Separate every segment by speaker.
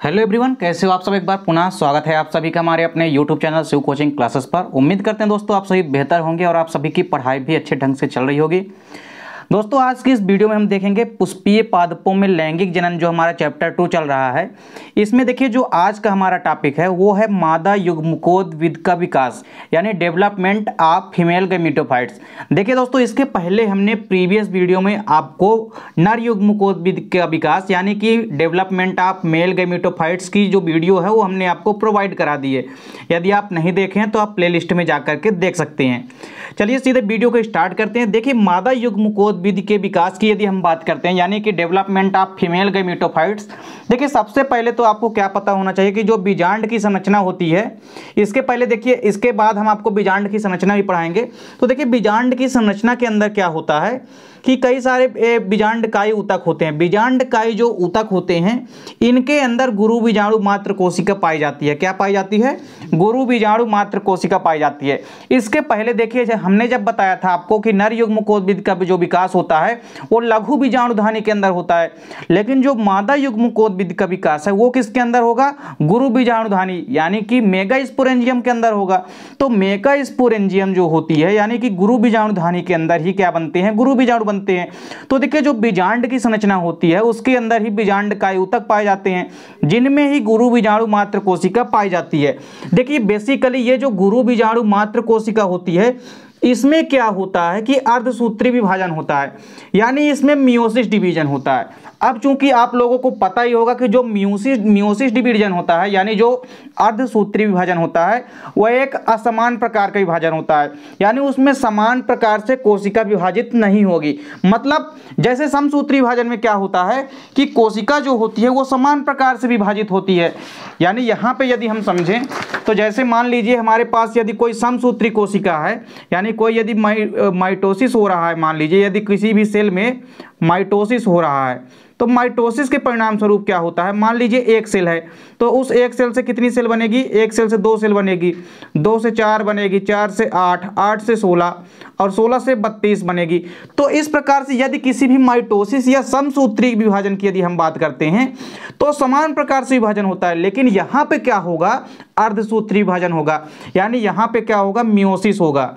Speaker 1: Hello everyone, कैसे हो आप सब। एक बार पुनः स्वागत है आप सभी का हमारे अपने YouTube channel Shiv coaching classes पर। उम्मीद करते हैं दोस्तों आप सभी बेहतर होंगे और आप सभी की पढ़ाई भी अच्छे ढंग से चल रही होगी। दोस्तों आज की इस वीडियो में हम देखेंगे पुष्पीय पादपों में लैंगिक जनन, जो हमारा चैप्टर 2 चल रहा है। इसमें देखिए जो आज का हमारा टॉपिक है वो है मादा युग्मकोद्भिद का विकास, यानी डेवलपमेंट ऑफ फीमेल गैमेटोफाइट्स। देखिए दोस्तों, इसके पहले हमने प्रीवियस वीडियो में आपको नर युग्मकोद्भिद का विकास यानी कि डेवलपमेंट ऑफ मेल गैमेटोफाइट्स की जो वीडियो है वो हमने आपको प्रोवाइड करा दी है। यदि आप नहीं देखें तो आप प्लेलिस्ट में जाकर के देख सकते हैं। चलिए सीधे वीडियो को स्टार्ट करते हैं। देखिए मादा युग्मकोद्भिद के विकास की यदि हम बात करते हैं यानी कि डेवलपमेंट ऑफ फीमेल गैमेटोफाइट्स, देखिए सबसे पहले तो आपको क्या पता होना चाहिए कि जो बीजांड की संरचना होती है, इसके पहले देखिए, इसके बाद हम आपको बीजांड की संरचना भी पढ़ाएंगे। तो देखिए बीजांड की संरचना के अंदर क्या होता है कि कई सारे बीजांडकायी ऊतक होते हैं। बीजांडकायी जो ऊतक होते हैं इनके अंदर गुरु बीजाणु मात्र कोशिका पाई जाती है। क्या पाई जाती है? गुरु बीजाणु मात्र कोशिका पाई जाती है। इसके पहले देखिए हमने जब बताया था आपको कि नर युग्मकोद्भिद का जो विकास होता है वो लघु बीजाणुधानी के अंदर होता है, लेकिन जो मादा युग्मकोद्भिद का विकास है वो किसके अंदर होगा? गुरु बीजाणुधानी यानी कि मेगास्पोरेंजियम के अंदर होगा। तो मेगास्पोरेंजियम जो होती है यानी कि गुरु बीजाणुधानी के अंदर ही क्या बनते हैं? गुरु बीजाणु बनते हैं। तो देखिए जो बीजांड की संरचना होती है उसके अंदर ही बीजांडकायी ऊतक पाए जाते हैं जिनमें ही गुरु बीजाणु मात्र कोशिका पाई जाती है। देखिए बेसिकली ये जो गुरु बीजाणु मात्र कोशिका होती है इसमें क्या होता है कि अर्धसूत्री विभाजन होता है, यानी इसमें मियोसिस डिवीजन होता है। अब चूंकि आप लोगों को पता ही होगा कि जो मियोसिस डिवीजन होता है यानी जो अर्धसूत्री विभाजन होता है वह एक असमान प्रकार का विभाजन होता है, यानी उसमें समान प्रकार से कोशिका विभाजित नहीं होगी। मतलब जैसे समसूत्री विभाजन में क्या होता है कि कोशिका जो होती है वो समान प्रकार से विभाजित होती है। यानी यहाँ पे यदि हम समझें तो जैसे मान लीजिए हमारे पास यदि कोई समसूत्री कोशिका है, यानी कोई यदि माइटोसिस हो रहा है, मान लीजिए यदि किसी भी सेल में माइटोसिस हो रहा है तो माइटोसिस के परिणाम स्वरूप क्या होता है, मान लीजिए एक सेल है तो उस एक सेल से कितनी सेल बनेगी? एक सेल से दो सेल बनेगी, 2 से 4 बनेगी, 4 से 8, 8 से 16 और 16 से 32 बनेगी। तो इस प्रकार से यदि किसी भी माइटोसिस या समसूत्री विभाजन की यदि हम बात करते हैं तो समान प्रकार से विभाजन होता है, लेकिन यहाँ पे क्या होगा? अर्धसूत्री विभाजन होगा, यानी यहाँ पे क्या होगा? मियोसिस होगा।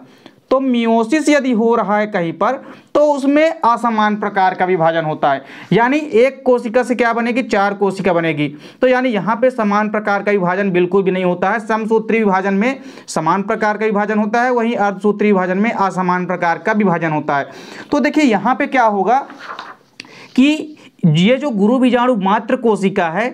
Speaker 1: तो मियोसिस यदि हो रहा है कहीं पर तो उसमें असमान प्रकार का विभाजन होता है, यानी एक कोशिका से क्या बनेगी? 4 कोशिका बनेगी। तो यानी यहाँ पे समान प्रकार का विभाजन बिल्कुल भी नहीं होता है। समसूत्री विभाजन में समान प्रकार का विभाजन होता है, वहीं अर्धसूत्री विभाजन में असमान प्रकार का विभाजन होता है। तो देखिए यहाँ पे क्या होगा कि ये जो गुरु बीजाणु मात्र कोशिका है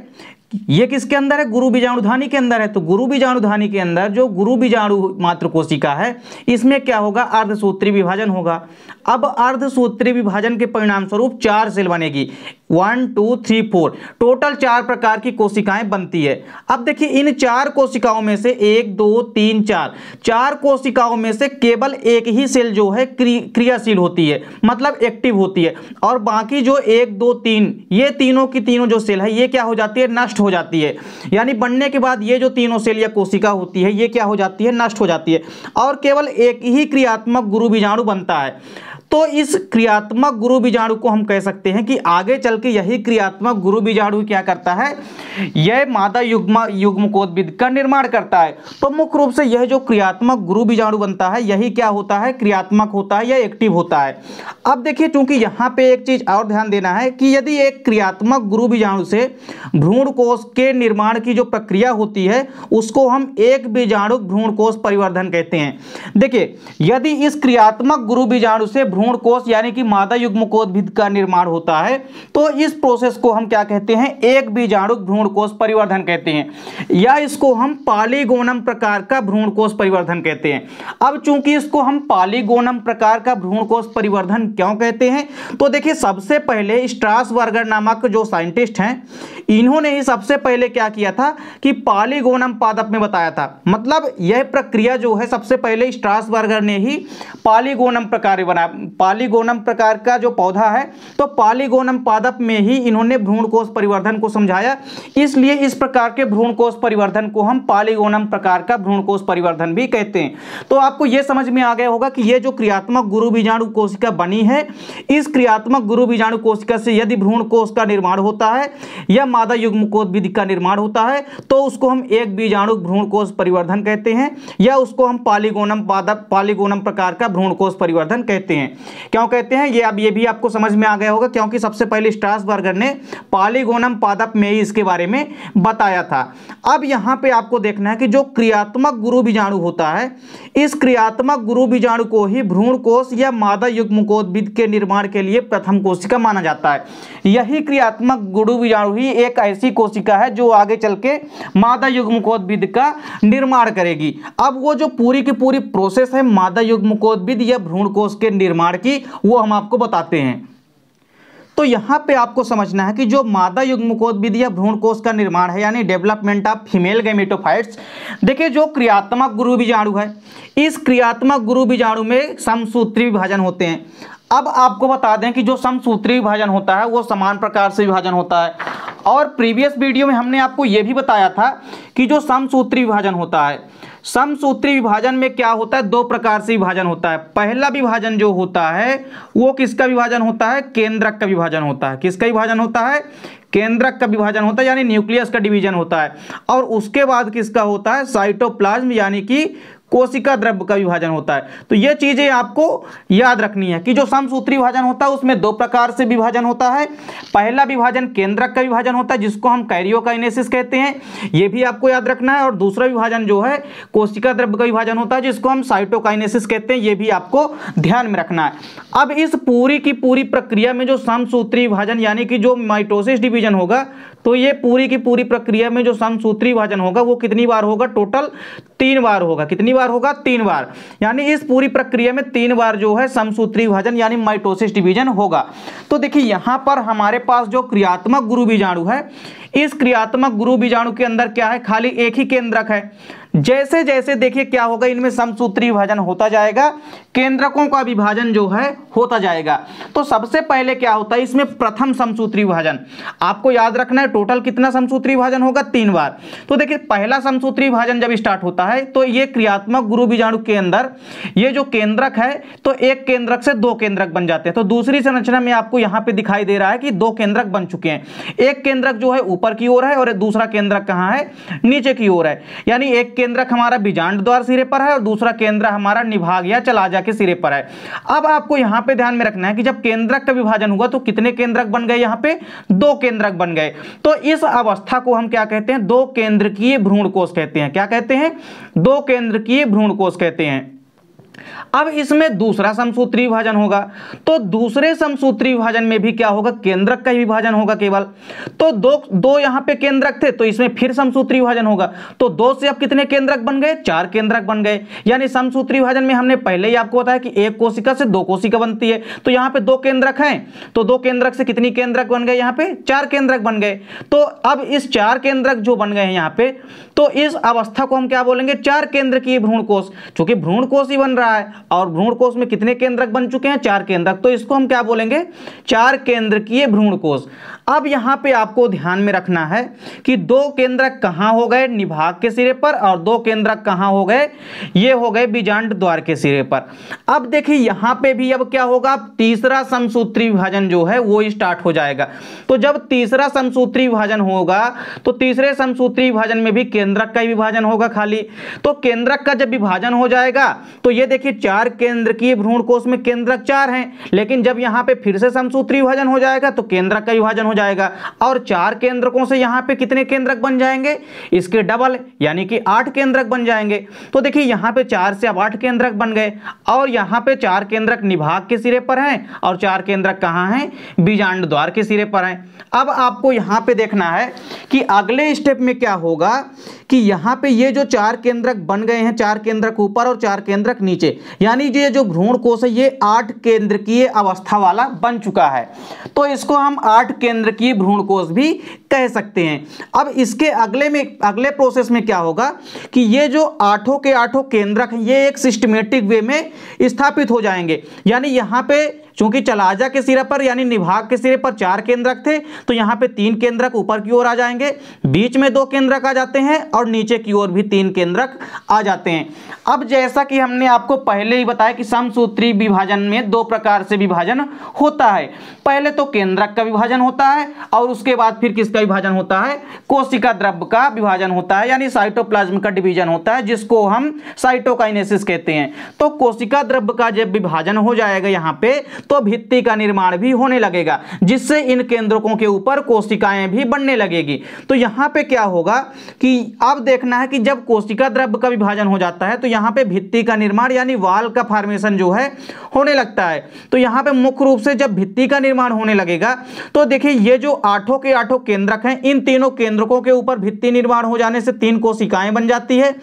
Speaker 1: ये किसके अंदर है? गुरु बीजाणुधानी के अंदर है। तो गुरु बीजाणुधानी के अंदर जो गुरु बीजाणु मात्र कोशिका है इसमें क्या होगा? अर्धसूत्री विभाजन होगा। अब अर्धसूत्री विभाजन के परिणाम स्वरूप 4 सेल बनेगी, 1 2 3 4, टोटल 4 प्रकार की कोशिकाएं बनती है। अब देखिए इन 4 कोशिकाओं में से 1 2 3 4 कोशिकाओं में से केवल एक ही सेल जो है क्रियाशील होती है, मतलब एक्टिव होती है, और बाकी जो 1 2 3 ये तीनों की तीनों जो सेल है ये क्या हो जाती है? नष्ट हो जाती है। यानी बनने के बाद ये जो तीनों सेल या कोशिका होती है ये क्या हो जाती है? नष्ट हो जाती है, और केवल एक ही क्रियात्मक गुरु बीजाणु बनता है। तो इस क्रियात्मक गुरु बीजाणु को हम कह सकते हैं कि आगे चल के यही क्रियात्मक गुरु बीजाणु क्या करता है? यह मादा युग्मकोद्भिद का निर्माण करता है। तो मुख्य रूप से यह जो क्रियात्मक गुरु बीजाणु बनता है यही क्या होता है? क्रियात्मक होता है या एक्टिव होता है। अब देखिए चूंकि यहाँ पे एक चीज और ध्यान देना है कि यदि एक क्रियात्मक गुरु बीजाणु से भ्रूण कोश के निर्माण की जो प्रक्रिया होती है उसको हम एक बीजाणु भ्रूण कोश परिवर्धन कहते हैं। देखिए यदि इस क्रियात्मक गुरु बीजाणु से भ्रूण कोश यानी कि मादा युग्मकोद्भिद का निर्माण होता है तो इस प्रोसेस को हम क्या कहते हैं? एक बीजाणु भ्रूण कोश परिवर्धन कहते हैं, या इसको हम पॉलीगोनम प्रकार का भ्रूण कोश परिवर्धन कहते हैं। अब चूंकि इसको हम पॉलीगोनम प्रकार का भ्रूण कोश परिवर्धन क्यों कहते हैं? तो देखिए सबसे पहले स्ट्रासबर्गर नामक जो साइंटिस्ट हैं इन्होंने ही सबसे पहले क्या किया था कि पॉलीगोनम पादप में बताया था। मतलब यह प्रक्रिया जो है सबसे पहले स्ट्रासबर्गर ने ही पॉलीगोनम प्रकार बना, पॉलीगोनम प्रकार का जो पौधा है तो पॉलीगोनम पादप में ही इन्होंने भ्रूण कोश परिवर्धन को समझाया। इसलिए इस प्रकार के भ्रूणकोश परिवर्धन को हम पॉलीगोनम प्रकार का भ्रूणकोश परिवर्धन भी कहते हैं। तो आपको यह समझ में आ गया होगा कि यह जो क्रियात्मक गुरु बीजाणु कोशिका बनी है, इस क्रियात्मक गुरु बीजाणु कोशिका से यदि भ्रूणकोश का निर्माण होता है या मादा युग्मकोद्भिद का निर्माण होता है तो उसको हम एक बीजाणु भ्रूणकोश परिवर्धन कहते हैं, या उसको हम पॉलीगोनम प्रकार का भ्रूणकोश परिवर्धन कहते हैं। क्यों कहते हैं ये भी आपको समझ में आ गया होगा, क्योंकि सबसे पहले स्ट्रासबर्गर ने पॉलीगोनम पादप में ही इसके बारे में बताया था। अब यहां पे आपको देखना है कि जो क्रियात्मक गुरु बीजाणु होता है, इस क्रियात्मक गुरु बीजाणु को ही भ्रूणकोश या मादा युग्मकोद्भिद के निर्माण के लिए प्रथम कोशिका माना जाता है। यही क्रियात्मक गुरु बीजाणु ही एक ऐसी कोशिका है जो आगे चल के मादा युग्मकोद्भिद का निर्माण करेगी। अब वो जो पूरी की पूरी प्रोसेस है मादा युग्मकोद्भिद या भ्रूणकोश के निर्माण की, वो हम आपको बताते हैं। तो यहां पे आपको समझना है कि जो मादा युग्मकोद्भिद या भ्रूणकोश का निर्माण है, यानी डेवलपमेंट ऑफ फीमेल गैमेटोफाइट्स, देखिए जो क्रियात्मक गुरु बीजाणु है, इस क्रियात्मक गुरु बीजाणु में समसूत्री विभाजन होते हैं। अब आपको बता दें कि जो समसूत्री विभाजन होता है वो समान प्रकार से विभाजन होता है, और प्रीवियस वीडियो में हमने आपको यह भी बताया था कि जो समसूत्री विभाजन होता है, समसूत्री विभाजन में क्या होता है, दो प्रकार से विभाजन होता है। पहला विभाजन जो होता है वो किसका विभाजन होता है, केंद्रक का विभाजन होता है। किसका विभाजन होता है, केंद्रक का विभाजन होता है, यानी न्यूक्लियस का डिवीजन होता है। और उसके बाद किसका होता है, साइटोप्लाज्म यानी कि कोशिका द्रव्य का विभाजन होता है। तो ये चीजें आपको याद रखनी है कि जो समसूत्री विभाजन होता है उसमें दो प्रकार से विभाजन होता है। पहला विभाजन केंद्रक का विभाजन होता है जिसको हम कैरियोकाइनेसिस कहते हैं, ये भी आपको याद रखना है। और दूसरा विभाजन जो है कोशिका द्रव्य का विभाजन होता है जिसको हम साइटोकाइनेसिस कहते हैं, ये भी आपको ध्यान में रखना है। अब इस पूरी की पूरी प्रक्रिया में जो समसूत्री विभाजन यानी कि जो माइटोसिस डिवीजन होगा, तो ये पूरी की पूरी प्रक्रिया में जो समसूत्री विभाजन होगा वो कितनी बार होगा, टोटल 3 बार होगा। कितनी बार होगा, 3 बार। यानी इस पूरी प्रक्रिया में 3 बार जो है समसूत्री विभाजन यानी माइटोसिस डिवीजन होगा। तो देखिए यहां पर हमारे पास जो क्रियात्मक गुरु बीजाणु है, इस क्रियात्मक गुरु बीजाणु के अंदर क्या है, खाली एक ही केंद्रक है। जैसे जैसे देखिए क्या होगा, इनमें समसूत्री विभाजन होता जाएगा, केंद्रकों का विभाजन जो है होता जाएगा। तो सबसे पहले क्या होता है, इसमें प्रथम समसूत्री विभाजन आपको याद रखना है। टोटल कितना समसूत्री विभाजन होगा, 3 बार। तो देखिए पहला समसूत्री विभाजन जब स्टार्ट होता है तो ये क्रियात्मक गुरु बीजाणु के अंदर ये जो केंद्रक है, तो एक केंद्रक से 2 केंद्रक बन जाते हैं। तो दूसरी संरचना में आपको यहां पे दिखाई दे रहा है कि 2 केंद्रक बन चुके हैं। एक केंद्रक जो है ऊपर की ओर है और दूसरा केंद्रक कहां है, नीचे की ओर है। यानी एक केंद्रक हमारा बीजांड द्वार सिरे पर है और दूसरा केंद्र हमारा निभाग या चलाजा के सिरे पर है। अब आपको यहां पे ध्यान में रखना है कि जब केंद्रक का विभाजन हुआ तो कितने केंद्रक बन गए, यहां पे 2 केंद्रक बन गए। तो इस अवस्था को हम क्या कहते हैं, 2 केंद्रकीय भ्रूणकोश कहते हैं। क्या कहते हैं, 2 केंद्रकीय भ्रूणकोश कहते हैं। अब इसमें दूसरा समसूत्री विभाजन होगा, तो दूसरे समसूत्री विभाजन में भी क्या होगा, केंद्रक का ही विभाजन होगा केवल। तो दो यहां पे केंद्रक थे तो इसमें फिर समसूत्री विभाजन होगा। तो 2 से अब कितने केंद्रक बन गए, 4 केंद्रक बन गए। यानी समसूत्री विभाजन में हमने पहले ही आपको बताया कि एक कोशिका से 2 कोशिका बनती है। तो यहां पे 2 केंद्रक हैं, तो 2 केंद्रक से कितनी केंद्रक बन गए, यहां पे 4 केंद्रक बन गए। तो अब इस 4 केंद्रक जो बन गए हैं यहां पे, तो इस अवस्था को हम क्या बोलेंगे, 4 केंद्रकीय भ्रूणकोश। क्योंकि भ्रूणकोश ही बन रहा है और भ्रूणकोश में कितने केंद्रक बन चुके हैं, 4 केंद्रक। तो इसको हम क्या बोलेंगे, 4 केंद्रकीय भ्रूणकोश। अब यहां पे आपको ध्यान में रखना है कि 2 केंद्रक कहां हो गए, निभाग के सिरे पर, और 2 केंद्रक कहां हो गए, ये हो गए बीजांड द्वार के सिरे पर। अब देखिए यहां पे भी अब क्या होगा, तीसरा समसूत्री विभाजन जो है वो स्टार्ट हो जाएगा। तो जब तीसरा समसूत्री विभाजन होगा तो तीसरे समसूत्री विभाजन में भी केंद्रक का ही विभाजन होगा खाली। तो केंद्रक का जब विभाजन हो जाएगा तो ये देखिए 4 केंद्रकीय भ्रूणकोश में केंद्रक 4 हैं, लेकिन जब यहां पे फिर से समसूत्री विभाजन हो जाएगा तो केंद्रक का विभाजन हो जाएगा। और 4 केंद्रकों से यहां पे कितने केंद्रक बन जाएंगे, इसके डबल यानी कि 8 केंद्रक बन जाएंगे। तो देखिए यहां पे 4 से अब 8 केंद्रक बन गए, और यहां पे 4 केंद्रक निभाग के सिरे पर हैं और 4 केंद्रक कहां हैं, बीजांड द्वार के सिरे पर हैं। अब आपको यहां पे देखना है कि अगले स्टेप में क्या होगा कि यहां पे ये जो 4 केंद्रक बन गए हैं, 4 केंद्रक ऊपर और 4 केंद्रक नीचे, यानी ये जो भ्रूणकोश है ये 8 केंद्रकीय अवस्था वाला बन चुका है। तो इसको हम 8 केंद्रकीय भ्रूणकोश भी कह सकते हैं। अब इसके अगले प्रोसेस में क्या होगा कि ये जो 8 के 8 केंद्रक हैं ये एक सिस्टमेटिक वे में स्थापित हो जाएंगे। यानी यहां पे चूंकि चलाजा के सिरे पर यानी निभाग के सिरे पर 4 केंद्रक थे, तो यहाँ पे 3 केंद्रक ऊपर की ओर आ जाएंगे, बीच में 2 केंद्रक आ जाते हैं और नीचे की ओर भी 3 केंद्रक आ जाते हैं। अब जैसा कि हमने आपको पहले ही बताया कि समसूत्री विभाजन में 2 प्रकार से विभाजन होता है। पहले तो केंद्रक का विभाजन होता है और उसके बाद फिर किसका विभाजन होता है, कोशिका द्रव्य का विभाजन होता है, यानी साइटोप्लाज्म का डिवीजन होता है, जिसको हम साइटोकाइनेसिस कहते हैं। तो कोशिका द्रव्य का जब विभाजन हो जाएगा यहाँ पे, तो भित्ति का निर्माण भी होने लगेगा, जिससे इन केंद्रकों के ऊपर कोशिकाएं भी बनने लगेगी। तो यहाँ पे क्या होगा कि अब देखना है कि जब कोशिका द्रव्य का विभाजन हो जाता है तो यहाँ पे भित्ति का निर्माण यानी वाल का फॉर्मेशन जो है होने लगता है। तो यहाँ पे मुख्य रूप से जब भित्ति का निर्माण होने लगेगा तो देखिए ये जो 8 के 8 केंद्रक हैं, इन तीनों केंद्रकों के ऊपर भित्ति निर्माण हो जाने से 3 कोशिकाएं बन जाती है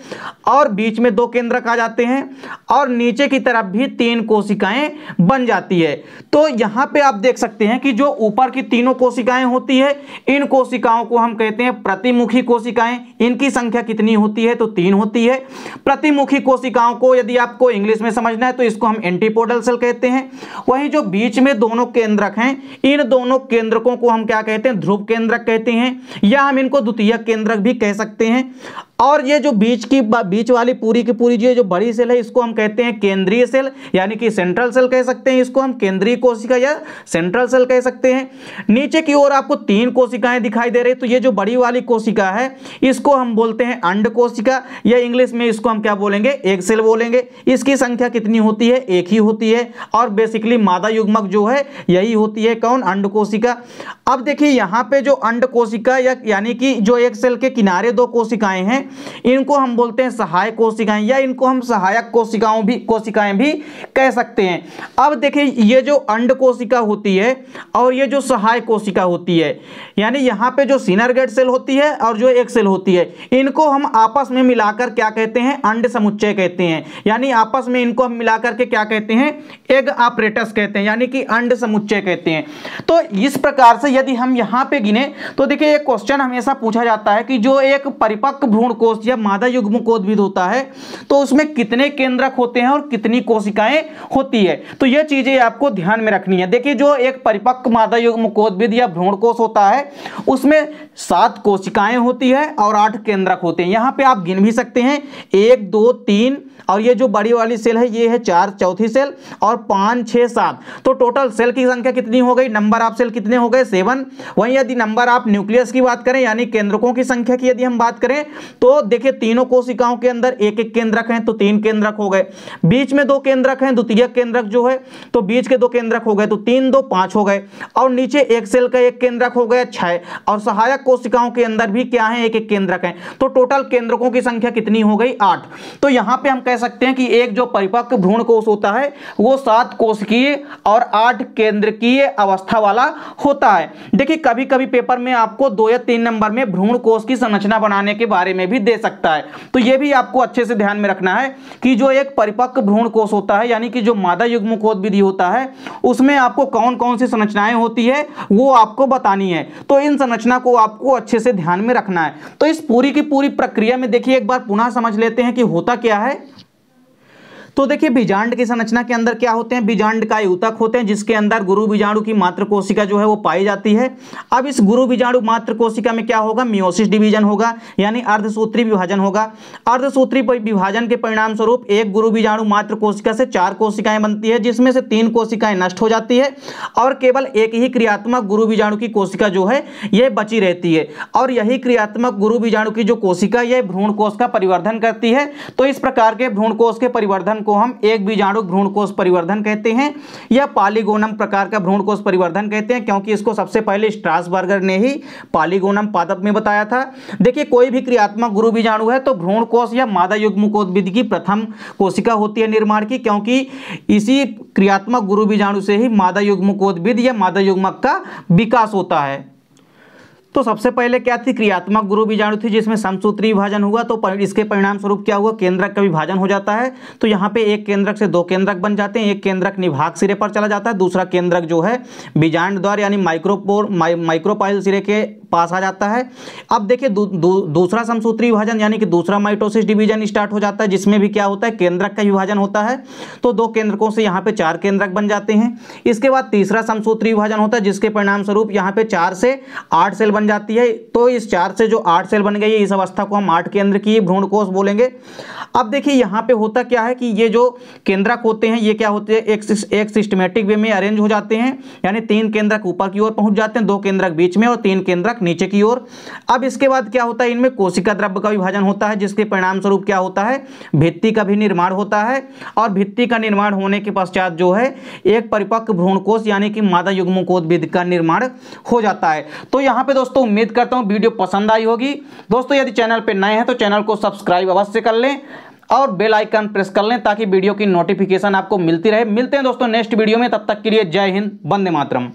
Speaker 1: और बीच में 2 केंद्रक आ जाते हैं और नीचे की तरफ भी 3 कोशिकाएं बन जाती है। तो यहाँ पे आप देख सकते हैं कि जो ऊपर की तीनों कोशिकाएं होती है, इन कोशिकाओं को हम कहते हैं प्रतिमुखी कोशिकाएं। इनकी संख्या कितनी होती है, तो 3 होती है। प्रतिमुखी कोशिकाओं को यदि आपको इंग्लिश में समझना है तो इसको हम एंटीपोडल सेल कहते हैं। वहीं जो बीच में दोनों केंद्रक हैं, इन दोनों केंद्रकों को हम क्या कहते हैं, ध्रुव केंद्रक कहते हैं, या हम इनको द्वितीयक केंद्रक भी कह सकते हैं। और ये जो बीच वाली पूरी की पूरी जो बड़ी सेल है, इसको हम कहते हैं केंद्रीय सेल, यानी कि सेंट्रल सेल कह सकते हैं। इसको हम केंद्रीय कोशिका या सेंट्रल सेल कह सकते हैं। नीचे की ओर आपको 3 कोशिकाएं दिखाई दे रही, तो ये जो बड़ी वाली कोशिका है इसको हम बोलते हैं अंड कोशिका, या इंग्लिश में इसको हम क्या बोलेंगे, एग सेल बोलेंगे। इसकी संख्या कितनी होती है, 1 ही होती है और बेसिकली मादा युग्मक जो है यही होती है, कौन, अंड कोशिका। अब देखिए यहाँ पे जो अंड कोशिका यानी कि जो एक सेल के किनारे 2 कोशिकाएं हैं, इनको हम बोलते हैं सहायक कोशिकाएं, या इनको हम सहायक कोशिकाएं भी कह सकते हैं। अब देखिए ये जो अंड कोशिका होती है और ये जो सहायक कोशिका होती है, यानी यहाँ पे जो सिनरगेट सेल होती है और जो एक सेल होती है, इनको हम आपस में मिलाकर क्या कहते हैं, अंड समुच्चय कहते हैं। यानी आपस में इनको हम मिलाकर के क्या कहते हैं, एग आपरेटस कहते हैं, यानी कि अंड समुच्चय कहते हैं। तो इस प्रकार से यदि हम यहाँ पे गिने तो देखिए एक क्वेश्चन हमेशा पूछा जाता है कि जो एक परिपक्व भ्रूणकोश या मादा युग्मकोद्भिद होता है तो उसमें कितने केंद्रक होते हैं और कितनी कोशिकाएं होती है। तो ये चीजें आपको ध्यान में रखनी है। देखिए जो एक परिपक्व मादा युग्मकोद्भिद या भ्रूणकोश होता है उसमें 7 कोशिकाएं होती है और 8 केंद्रक होते हैं। यहाँ पे आप गिन भी सकते हैं 1 2 3, और ये जो बड़ी वाली सेल है ये है 4 चौथी सेल, और 5 6 7, तो टोटल सेल की संख्या कितनी हो गई, नंबर ऑफ सेल कितने हो गए, 7। वहीं यदि नंबर ऑफ न्यूक्लियस की बात करें यानी केंद्रकों की संख्या की यदि हम बात करें तो देखिए तीनों कोशिकाओं के अंदर 1 केंद्रक हैं तो 3 केंद्रक हो गए, बीच में 2 केंद्रक हैं, द्वितीयक केंद्रक जो है तो बीच के 2 केंद्रक हो गए तो 3 2 5 हो गए, और नीचे एक सेल का 1 केंद्रक हो गया 6, और सहायक कोशिकाओं के अंदर भी क्या है, 1 केंद्रक है, तो टोटल केंद्रकों की संख्या कितनी हो गई, 8। तो यहां पे हम कह सकते हैं कि एक जो परिपक्व भ्रूणकोश होता है वो 7 कोशिकीय और 8 केंद्रकीय अवस्था वाला होता है। देखिए कभी कभी पेपर में आपको 2 या 3 नंबर में भ्रूणकोश की संरचना बनाने के बारे में भी दे सकता है, तो यह भी आपको अच्छे से ध्यान में रखना है कि जो एक परिपक्व भ्रूणकोश होता है यानी कि जो मादा युग्मकोद्भिद होता है उसमें आपको कौन कौन सी संरचनाएं होती है वो आपको बतानी है। तो इन संरचना को आपको अच्छे से ध्यान में रखना है। तो इस पूरी की पूरी प्रक्रिया में देखिए एक बार पुनः समझ लेते हैं कि होता क्या है। तो देखिए बीजांड की संरचना के अंदर क्या होते हैं, बीजांड का ऊतक होते हैं जिसके अंदर गुरु बीजाणु की मात्र कोशिका जो है वो पाई जाती है। अब इस गुरु बीजाणु मात्र कोशिका में क्या होगा, मियोसिस डिवीजन होगा यानी अर्धसूत्री विभाजन होगा। अर्धसूत्री विभाजन के परिणाम स्वरूप एक गुरु बीजाणु मात्र कोशिका से 4 कोशिकाएं बनती है, जिसमें से 3 कोशिकाएं नष्ट हो जाती है और केवल एक ही क्रियात्मक गुरु बीजाणु की कोशिका जो है यह बची रहती है, और यही क्रियात्मक गुरु बीजाणु की जो कोशिका यह भ्रूणकोश का परिवर्धन करती है। तो इस प्रकार के भ्रूणकोश के परिवर्धन को हम एक बीजाणु भ्रूणकोश परिवर्धन कहते हैं या पॉलीगोनम प्रकार का भ्रूणकोश परिवर्धन कहते हैं, क्योंकि इसको सबसे पहले स्ट्रासबर्गर ने ही पॉलीगोनम पादप में बताया था। देखिए कोई भी क्रियात्मक गुरु बीजाणु है तो भ्रूणकोश या मादा युग्मकोद्भिद की प्रथम कोशिका होती है निर्माण की, क्योंकि इसी क्रियात्मक गुरु बीजाणु से ही मादा युग्मकोद्भिद या मादा युग्मक का विकास होता है। तो सबसे पहले क्या थी, क्रियात्मक गुरु बीजाणु थी जिसमें समसूत्री विभाजन हुआ, तो इसके परिणाम स्वरूप क्या हुआ, केंद्रक का विभाजन हो जाता है। तो यहाँ पे एक केंद्रक से 2 केंद्रक बन जाते हैं, एक केंद्रक निभाग सिरे पर चला जाता है, दूसरा केंद्रक जो है बीजांड द्वार यानी माइक्रोपाइल सिरे के पास आ जाता है। अब देखिए दूसरा समसूत्री विभाजन यानी कि दूसरा माइटोसिस डिवीजन स्टार्ट हो जाता है, जिसमें भी क्या होता है, केंद्रक का विभाजन होता है। तो 2 केंद्रकों से यहाँ पे 4 केंद्रक बन जाते हैं। इसके बाद तीसरा समसूत्री विभाजन होता है, जिसके परिणाम स्वरूप यहाँ पे 4 से 8 सेल बन जाती है। तो इस 4 से जो 8 सेल बन गई है, इस अवस्था को हम 8 केंद्र की भ्रूणकोष बोलेंगे। अब देखिए यहाँ पे होता क्या है कि ये जो केंद्रक होते हैं, ये क्या होते हैं, एक सिस्टमेटिक वे में अरेंज हो जाते हैं, यानी 3 केंद्रक ऊपर की ओर पहुंच जाते हैं, 2 केंद्रक बीच में और 3 केंद्रक नीचे की ओर। अब इसके बाद क्या होता है, इनमें कोशिका द्रव्य का विभाजन होता है, जिसके परिणाम स्वरूप क्या होता है, भित्ति का भी निर्माण होता है। और भित्ति का निर्माण होने के पश्चात जो है एक परिपक्व भ्रूणकोष यानी कि मादा युग्मकोद्भिद का निर्माण हो जाता है। तो यहाँ पे दोस्तों उम्मीद करता हूँ वीडियो पसंद आई होगी। दोस्तों यदि चैनल पे नए हैं तो चैनल को सब्सक्राइब अवश्य कर लें और बेल आइकन प्रेस कर लें, ताकि वीडियो की नोटिफिकेशन आपको मिलती रहे। मिलते हैं दोस्तों नेक्स्ट वीडियो में, तब तक के लिए जय हिंद, वंदे मातरम।